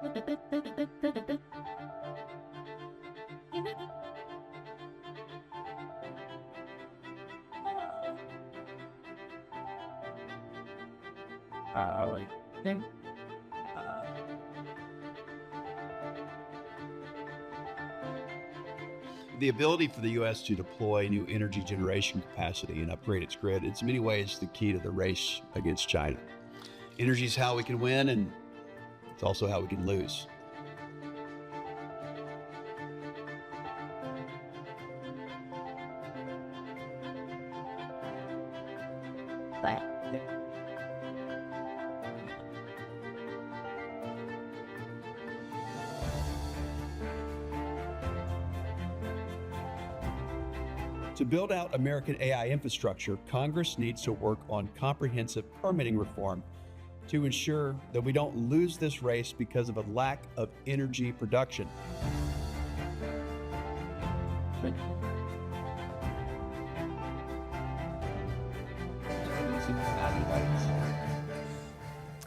Like, The ability for the U.S. to deploy new energy generation capacity and upgrade its grid is in many ways the key to the race against China. Energy is how we can win, and it's also how we can lose. To build out American AI infrastructure, Congress needs to work on comprehensive permitting reform to ensure that we don't lose this race because of a lack of energy production.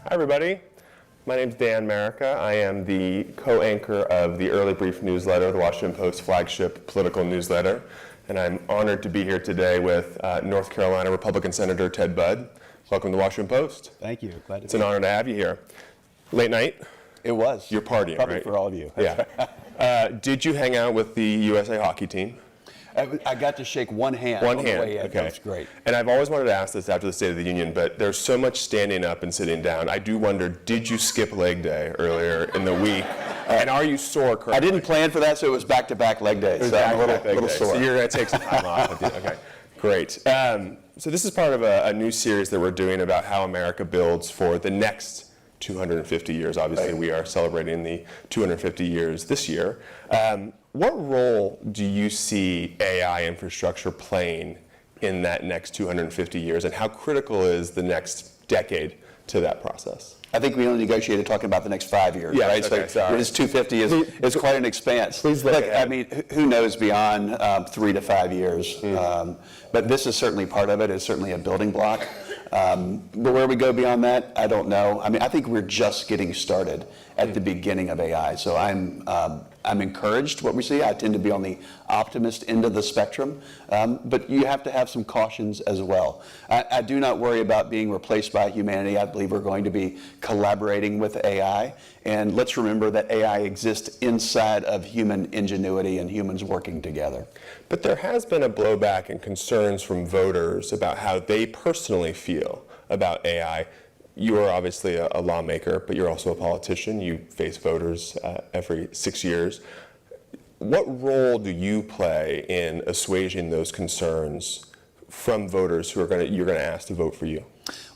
Hi, everybody. My name is Dan Marica. I am the co-anchor of the Early Brief newsletter, the Washington Post flagship political newsletter. And I'm honored to be here today with North Carolina Republican Senator Ted Budd. Welcome to the Washington Post. Thank you. Glad to It's an honor to have you here. Late night? It was. You're partying, Probably right? for all of you. Yeah. Did you hang out with the USA hockey team? I got to shake one hand One on hand, the way in. okay. That's great. And I've always wanted to ask this after the State of the Union, but there's so much standing up and sitting down. I do wonder, did you skip leg day earlier in the week? And are you sore currently? I didn't plan for that, so it was back-to-back leg days. So I'm a little sore. So you're going to take some time off. Okay, great. So this is part of a new series that we're doing about how America builds for the next 250 years. Obviously, we are celebrating the 250 years this year. What role do you see AI infrastructure playing in that next 250 years, and how critical is the next decade to that process? I think we only negotiated talking about the next 5 years, Yeah, right? okay, So sorry. this 250 is quite an expanse. Please look Look, ahead. I mean, who knows beyond 3 to 5 years? But this is certainly part of it. It's certainly a building block. But where we go beyond that, I don't know. I mean, I think we're just getting started at the beginning of AI. So I'm encouraged what we see. I tend to be on the optimist end of the spectrum, but you have to have some cautions as well. I do not worry about being replaced by humanity. I believe we're going to be collaborating with AI, and let's remember that AI exists inside of human ingenuity and humans working together. But there has been a blowback and concerns from voters about how they personally feel about AI. You are obviously a lawmaker, but you're also a politician. You face voters every 6 years. What role do you play in assuaging those concerns from voters who are you're going to ask to vote for you?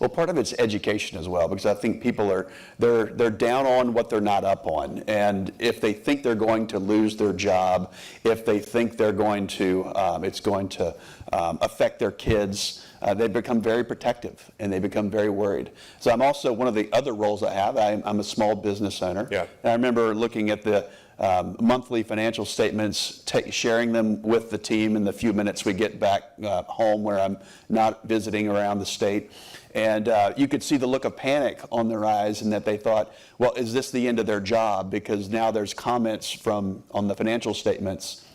Well, part of it's education as well, because I think people they're down on what they're not up on, and if they think they're going to lose their job, if they think they're going to it's going to affect their kids, they become very protective and they become very worried. So I'm also, one of the other roles I have, I'm a small business owner. Yeah. And I remember looking at the monthly financial statements, sharing them with the team in the few minutes we get back home where I'm not visiting around the state. And you could see the look of panic on their eyes, and that they thought, well, is this the end of their job? Because now there's comments on the financial statements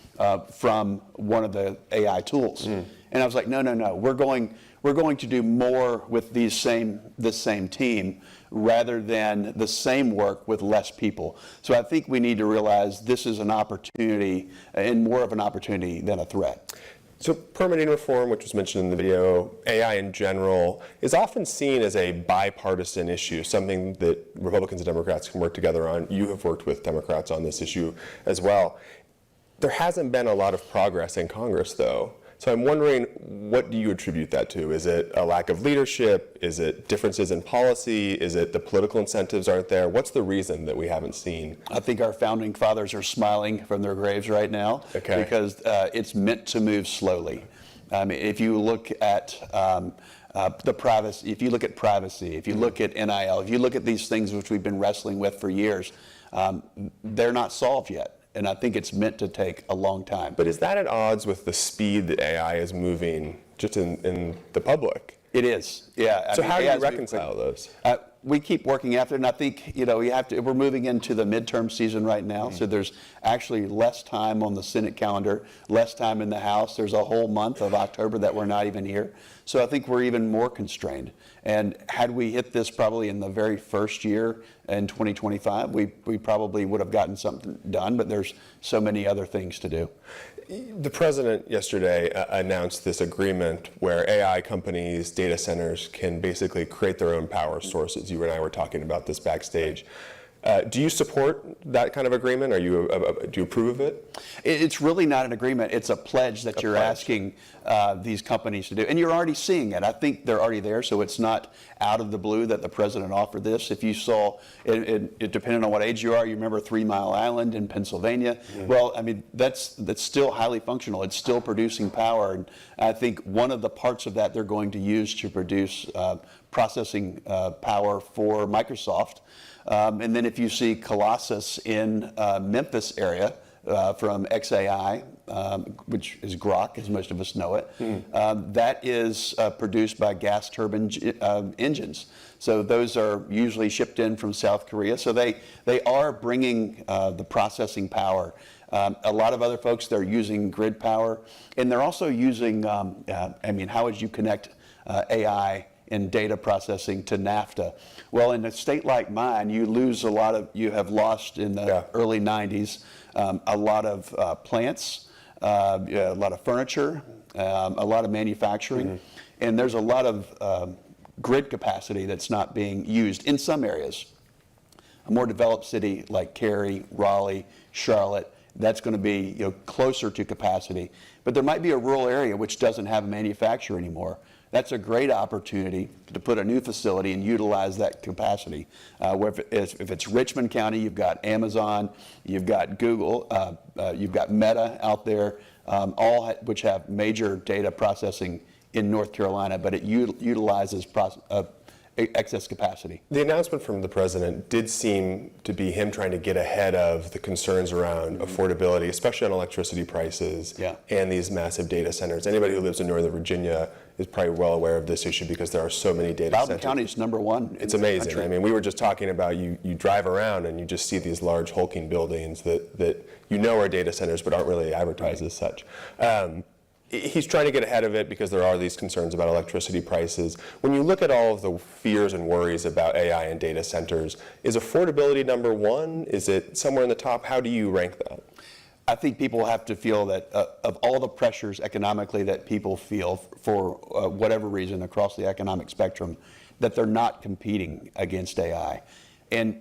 from one of the AI tools. And I was like, no, we're going to do more with this same team rather than the same work with less people. So I think we need to realize this is an opportunity, and more of an opportunity than a threat. So permitting reform, which was mentioned in the video, AI in general, is often seen as a bipartisan issue, something that Republicans and Democrats can work together on. You have worked with Democrats on this issue as well. There hasn't been a lot of progress in Congress, though. So I'm wondering, what do you attribute that to? Is it a lack of leadership? Is it differences in policy? Is it the political incentives aren't there? What's the reason that we haven't seen? I think our founding fathers are smiling from their graves right now, Okay. because it's meant to move slowly. If you look at the privacy, if you look at privacy, if you look at NIL, if you look at these things which we've been wrestling with for years, they're not solved yet. And I think it's meant to take a long time. But is that at odds with the speed that AI is moving just in the public? It is, yeah. So how do you reconcile those? we keep working after it, and I think we're moving into the midterm season right now, so there's actually less time on the Senate calendar, less time in the House. There's a whole month of October that we're not even here, so I think we're even more constrained. And had we hit this probably in the very first year in 2025, we probably would have gotten something done, but there's so many other things to do. The president yesterday announced this agreement where AI companies, data centers can basically create their own power sources. You and I were talking about this backstage. Do you support that kind of agreement? Do you approve of it? It's really not an agreement. It's a pledge that you're asking these companies to do. And you're already seeing it. I think they're already there, so it's not out of the blue that the president offered this. If you saw, it depending on what age you are, you remember 3 Mile Island in Pennsylvania. Mm-hmm. Well, I mean, that's still highly functional. It's still producing power. And I think one of the parts of that they're going to use to produce processing power for Microsoft. And then if you see Colossus in Memphis area from XAI, which is Grok, as most of us know it, that is produced by gas turbine engines. So those are usually shipped in from South Korea. So they are bringing the processing power. A lot of other folks, they're using grid power. And they're also using, how would you connect AI in data processing to NAFTA? Well, in a state like mine, you have lost in the early 90s a lot of plants, a lot of furniture, a lot of manufacturing, and there's a lot of grid capacity that's not being used in some areas. A more developed city like Cary, Raleigh, Charlotte, that's going to be closer to capacity. But there might be a rural area which doesn't have a manufacturer anymore. That's a great opportunity to put a new facility and utilize that capacity. Where if it's Richmond County, you've got Amazon, you've got Google, you've got Meta out there, all which have major data processing in North Carolina, but it utilizes excess capacity. The announcement from the president did seem to be him trying to get ahead of the concerns around affordability, especially on electricity prices and these massive data centers. Anybody who lives in Northern Virginia is probably well aware of this issue because there are so many data centers. Loudoun County is number one. It's amazing. I mean, we were just talking about you drive around and you just see these large hulking buildings that are data centers but aren't really advertised as such. He's trying to get ahead of it because there are these concerns about electricity prices. When you look at all of the fears and worries about AI and data centers, is affordability number one? Is it somewhere in the top? How do you rank that? I think people have to feel that of all the pressures economically that people feel for whatever reason across the economic spectrum, that they're not competing against AI. And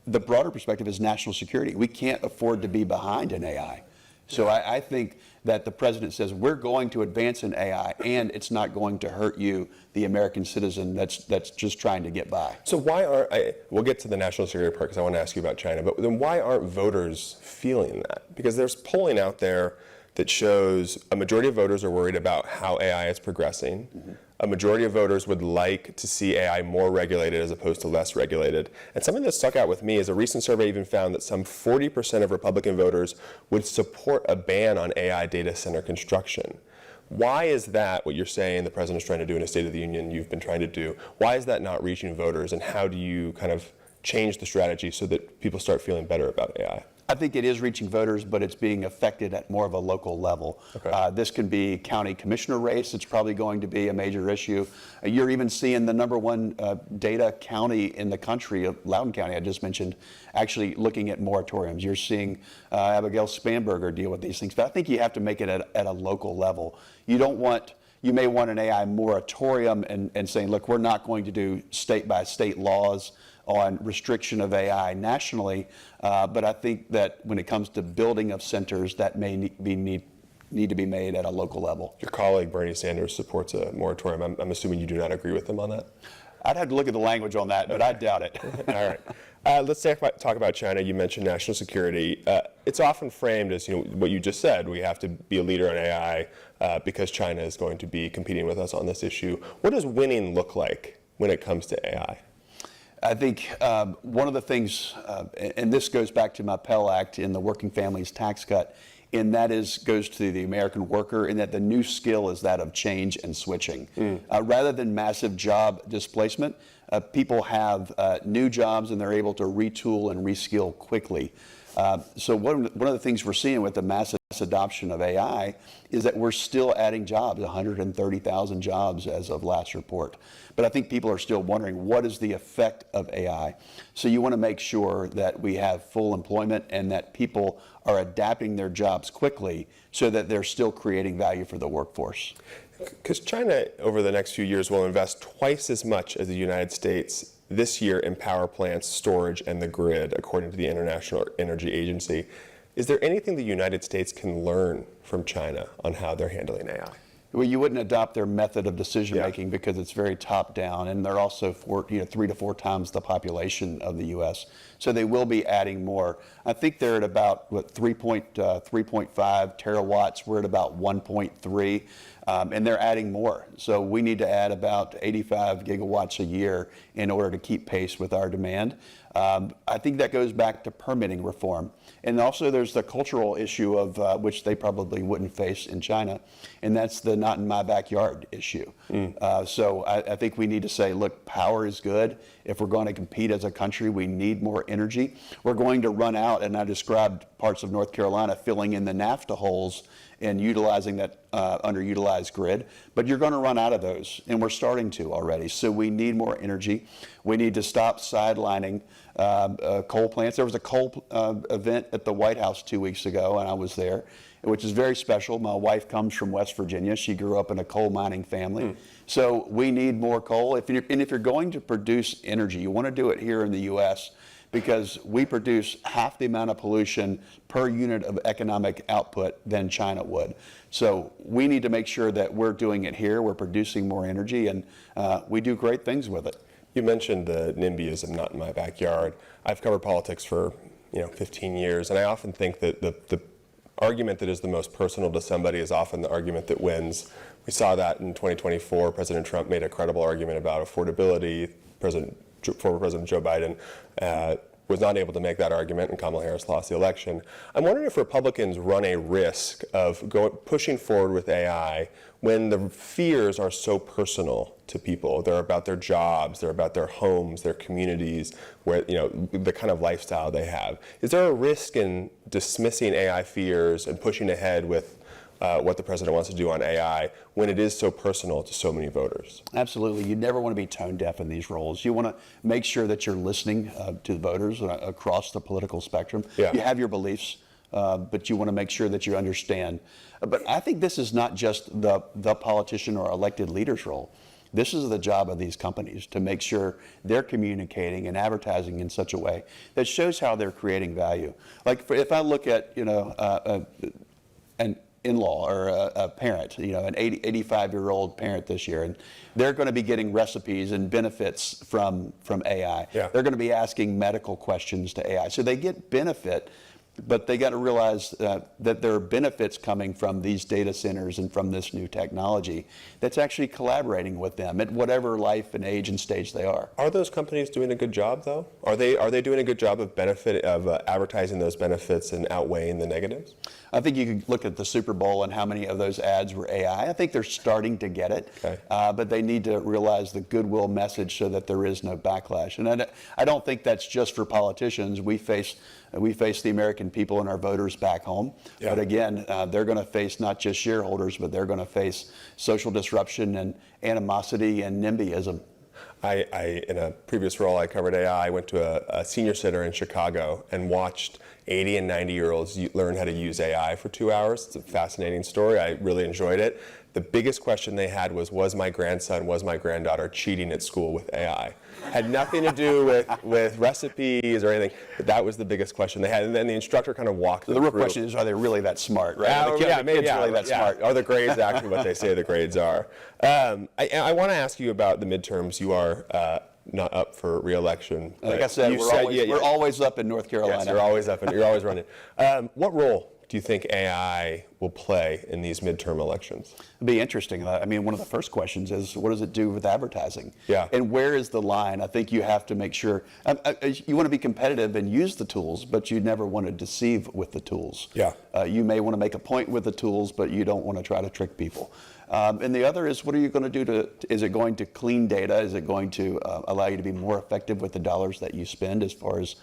the broader perspective is national security. We can't afford to be behind in AI. So I think that the president says we're going to advance in AI and it's not going to hurt you, the American citizen that's just trying to get by. So we'll get to the national security part because I want to ask you about China, but then why aren't voters feeling that? Because there's polling out there that shows a majority of voters are worried about how AI is progressing. Mm-hmm. A majority of voters would like to see AI more regulated as opposed to less regulated. And something that stuck out with me is a recent survey even found that some 40% of Republican voters would support a ban on AI data center construction. Why is that what you're saying the president's trying to do in a State of the Union, you've been trying to do? Why is that not reaching voters, and how do you kind of change the strategy so that people start feeling better about AI? I think it is reaching voters, but it's being affected at more of a local level. Okay. This can be county commissioner race. It's probably going to be a major issue. You're even seeing the number one data county in the country, Loudoun County, I just mentioned, actually looking at moratoriums. You're seeing Abigail Spanberger deal with these things. But I think you have to make it at a local level. You may want an AI moratorium and saying, look, we're not going to do state by state laws on restriction of AI nationally, but I think that when it comes to building of centers, that may need to be made at a local level. Your colleague Bernie Sanders supports a moratorium. I'm assuming you do not agree with him on that? I'd have to look at the language on that, but I doubt it. All right. Let's talk about China. You mentioned national security. It's often framed as what you just said. We have to be a leader in AI because China is going to be competing with us on this issue. What does winning look like when it comes to AI? I think one of the things, and this goes back to my Pell Act in the Working Families Tax Cut, and that goes to the American worker, in that the new skill is that of change and switching. Rather than massive job displacement, people have new jobs and they're able to retool and reskill quickly. So one of the things we're seeing with the massive adoption of AI is that we're still adding jobs, 130,000 jobs as of last report. But I think people are still wondering, what is the effect of AI? So you want to make sure that we have full employment and that people are adapting their jobs quickly so that they're still creating value for the workforce. Because China, over the next few years, will invest twice as much as the United States this year in power plants, storage, and the grid, according to the International Energy Agency. Is there anything the United States can learn from China on how they're handling AI? Well, you wouldn't adopt their method of decision making because it's very top down, and they're also 3 to 4 times the population of the U.S. So they will be adding more. I think they're at about 3.5 terawatts. We're at about 1.3, and they're adding more. So we need to add about 85 gigawatts a year in order to keep pace with our demand. I think that goes back to permitting reform. And also there's the cultural issue of which they probably wouldn't face in China, and that's the not in my backyard issue. So I think we need to say, look, power is good. If we're going to compete as a country, we need more energy. We're going to run out, and I described parts of North Carolina filling in the NAFTA holes and utilizing that underutilized grid, but you're going to run out of those, and we're starting to already. So we need more energy. We need to stop sidelining coal plants. There was a coal event at the White House 2 weeks ago, and I was there, which is very special. My wife comes from West Virginia. She grew up in a coal mining family. So we need more coal. If you're going to produce energy, you want to do it here in the U.S., because we produce half the amount of pollution per unit of economic output than China would. So we need to make sure that we're doing it here, we're producing more energy, and we do great things with it. You mentioned the NIMBYism, not in my backyard. I've covered politics for 15 years, and I often think that the argument that is the most personal to somebody is often the argument that wins. We saw that in 2024. President Trump made a credible argument about affordability. Former President Joe Biden was not able to make that argument, and Kamala Harris lost the election. I'm wondering if Republicans run a risk of pushing forward with AI when the fears are so personal to people. They're about their jobs, they're about their homes, their communities, where the kind of lifestyle they have. Is there a risk in dismissing AI fears and pushing ahead with what the president wants to do on AI when it is so personal to so many voters? Absolutely. You never want to be tone deaf in these roles. You want to make sure that you're listening to the voters across the political spectrum. Yeah. You have your beliefs, but you want to make sure that you understand. But I think this is not just the politician or elected leader's role. This is the job of these companies, to make sure they're communicating and advertising in such a way that shows how they're creating value. Like if I look at an in-law or a parent, an 85-year-old parent this year, and they're going to be getting recipes and benefits from AI. Yeah. They're going to be asking medical questions to AI. So they get benefit, but they got to realize that there are benefits coming from these data centers and from this new technology that's actually collaborating with them at whatever life and age and stage they are. Are those companies doing a good job, though? Are they doing a good job of advertising those benefits and outweighing the negatives? I think you could look at the Super Bowl and how many of those ads were AI. I think they're starting to get it, but they need to realize the goodwill message so that there is no backlash. And I don't think that's just for politicians. We face the American people and our voters back home. Yeah. But again, they're going to face not just shareholders, but they're going to face social disruption and animosity and NIMBYism. In a previous role, I covered AI. I went to a senior center in Chicago and watched 80 and 90-year-olds learn how to use AI for 2 hours. It's a fascinating story. I really enjoyed it. The biggest question they had was my grandson, was my granddaughter cheating at school with AI? Had nothing to do with recipes or anything, but that was the biggest question they had. And then the instructor kind of walked them through. The real question is, are they really that smart, right? Really that smart. Are the grades actually what they say the grades are? I want to ask you about the midterms. You are not up for re-election. Like I said, we're always up in North Carolina. Yes, you're always up and you're always running. What role do you think AI will play in these midterm elections? It'd be interesting. I mean, one of the first questions is, what does it do with advertising? Yeah. And where is the line? I think you have to make sure, you want to be competitive and use the tools, but you never want to deceive with the tools. Yeah. You may want to make a point with the tools, but you don't want to try to trick people. And the other is, what are you going to do is it going to clean data? Is it going to allow you to be more effective with the dollars that you spend as far as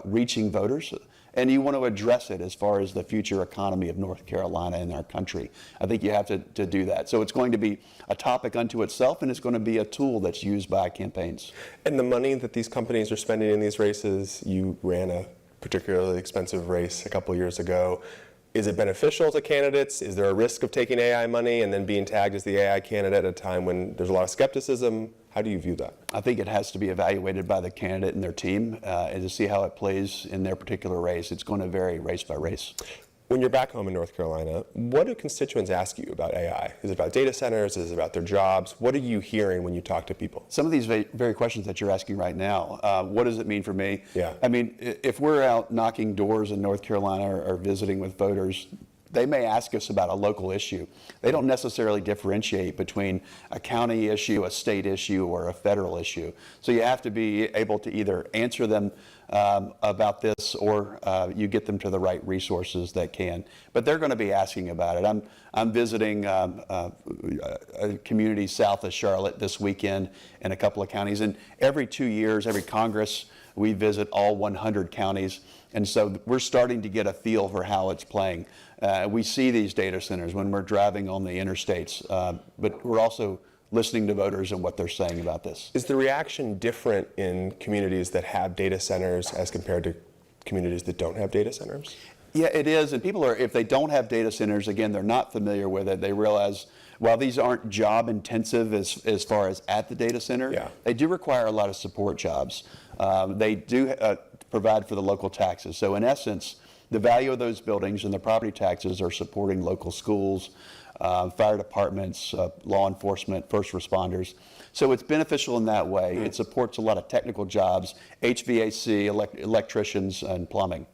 reaching voters? And you want to address it as far as the future economy of North Carolina and our country. I think you have to do that. So it's going to be a topic unto itself, and it's going to be a tool that's used by campaigns. And the money that these companies are spending in these races, you ran a particularly expensive race a couple years ago. Is it beneficial to candidates? Is there a risk of taking AI money and then being tagged as the AI candidate at a time when there's a lot of skepticism? How do you view that? I think it has to be evaluated by the candidate and their team and to see how it plays in their particular race. It's going to vary race by race. When you're back home in North Carolina, what do constituents ask you about AI? Is it about data centers? Is it about their jobs? What are you hearing when you talk to people? Some of these very questions that you're asking right now, what does it mean for me? Yeah. I mean, if we're out knocking doors in North Carolina or visiting with voters, they may ask us about a local issue. They don't necessarily differentiate between a county issue, a state issue, or a federal issue. So you have to be able to either answer them about this, or you get them to the right resources that can. But they're going to be asking about it. I'm visiting a community south of Charlotte this weekend in a couple of counties, and every 2 years, every Congress, we visit all 100 counties. And so we're starting to get a feel for how it's playing. We see these data centers when we're driving on the interstates, but we're also listening to voters and what they're saying about this. Is the reaction different in communities that have data centers as compared to communities that don't have data centers? Yeah, it is. And people are, if they don't have data centers, again, they're not familiar with it. They realize, while these aren't job intensive as far as at the data center, yeah, they do require a lot of support jobs. They do provide for the local taxes. So in essence, the value of those buildings and the property taxes are supporting local schools, fire departments, law enforcement, first responders. So it's beneficial in that way. It supports a lot of technical jobs, HVAC, electricians, and plumbing.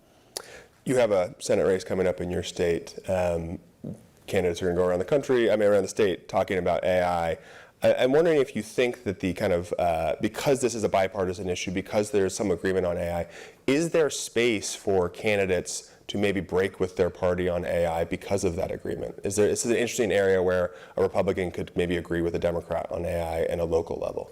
You have a Senate race coming up in your state. Candidates are going to go around the country, around the state, talking about AI. I'm wondering if you think that the kind of, because this is a bipartisan issue, because there's some agreement on AI, is there space for candidates to maybe break with their party on AI because of that agreement? Is this an interesting area where a Republican could maybe agree with a Democrat on AI at a local level?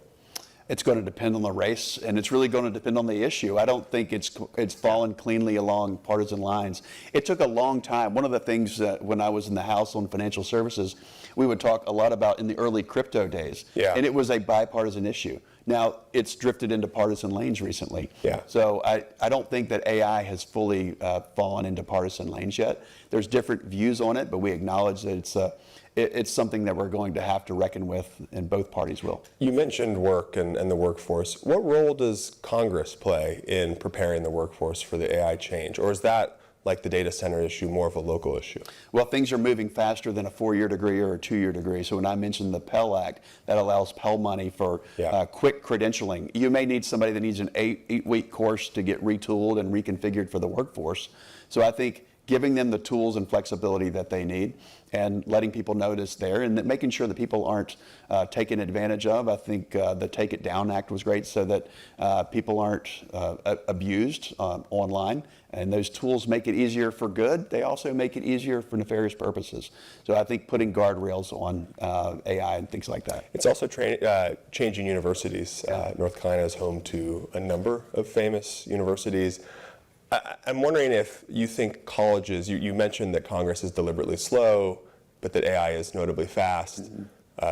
It's going to depend on the race, and it's really going to depend on the issue. I don't think it's fallen cleanly along partisan lines. It took a long time. One of the things when I was in the House on financial services, we would talk a lot about in the early crypto days, yeah, and it was a bipartisan issue. Now, it's drifted into partisan lanes recently. Yeah. So I don't think that AI has fully fallen into partisan lanes yet. There's different views on it, but we acknowledge that it's something that we're going to have to reckon with, and both parties will. You mentioned work and the workforce. What role does Congress play in preparing the workforce for the AI change? Or is that, like the data center issue, more of a local issue? Well, things are moving faster than a 4-year degree or a 2-year degree. So when I mentioned the Pell Act, that allows Pell money for quick credentialing. You may need somebody that needs an 8-week course to get retooled and reconfigured for the workforce. So I think giving them the tools and flexibility that they need, and letting people know it's there, and making sure that people aren't taken advantage of. I think the Take It Down Act was great, so that people aren't abused online. And those tools make it easier for good. They also make it easier for nefarious purposes. So I think putting guardrails on AI and things like that. It's also changing universities. North Carolina is home to a number of famous universities. I'm wondering if you think colleges, you mentioned that Congress is deliberately slow, but that AI is notably fast.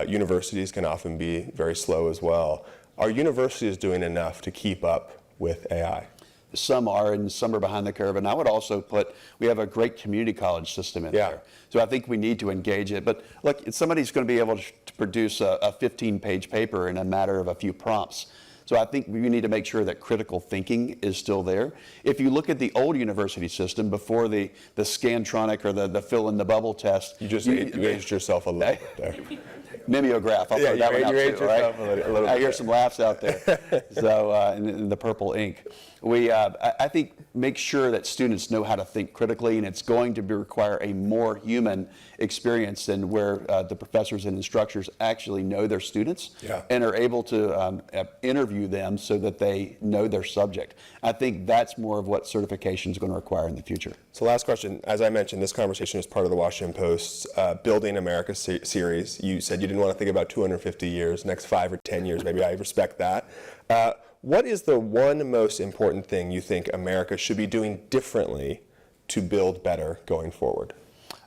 Universities can often be very slow as well. Are universities doing enough to keep up with AI? Some are, and some are behind the curve. And I would also put, we have a great community college system in there. So I think we need to engage it. But look, somebody's going to be able to produce a 15-page paper in a matter of a few prompts. So I think we need to make sure that critical thinking is still there. If you look at the old university system before the Scantronic or the fill-in-the-bubble test. You aged yourself a little bit there. Mimeograph, I'll throw that one out too, right? A little I hear some laughs out there. So, in the purple ink. I think make sure that students know how to think critically, and it's going to require a more human experience than where the professors and instructors actually know their students and are able to interview them so that they know their subject. I think that's more of what certification is going to require in the future. So last question, as I mentioned, this conversation is part of the Washington Post's Building America series. You said you didn't want to think about 250 years, next 5 or 10 years, maybe. I respect that. What is the one most important thing you think America should be doing differently to build better going forward?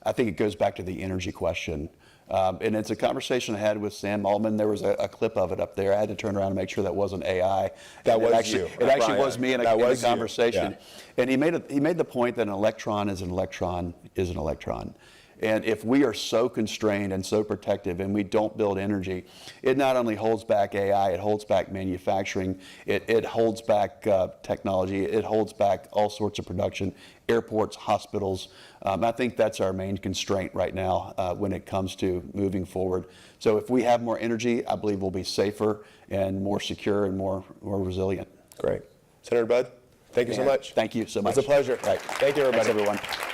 I think it goes back to the energy question. And it's a conversation I had with Sam Altman. There was a clip of it up there. I had to turn around and make sure that wasn't AI. That was actually, you. It actually was me in a conversation. Yeah. And he made the point that an electron is an electron is an electron. And if we are so constrained and so protective and we don't build energy, it not only holds back AI, it holds back manufacturing, it holds back technology, it holds back all sorts of production, airports, hospitals. I think that's our main constraint right now when it comes to moving forward. So if we have more energy, I believe we'll be safer and more secure and more resilient. Great. Senator Budd, thank you so much. Thank you so much. It's a pleasure. Right. Thank you, everybody. Thanks, everyone.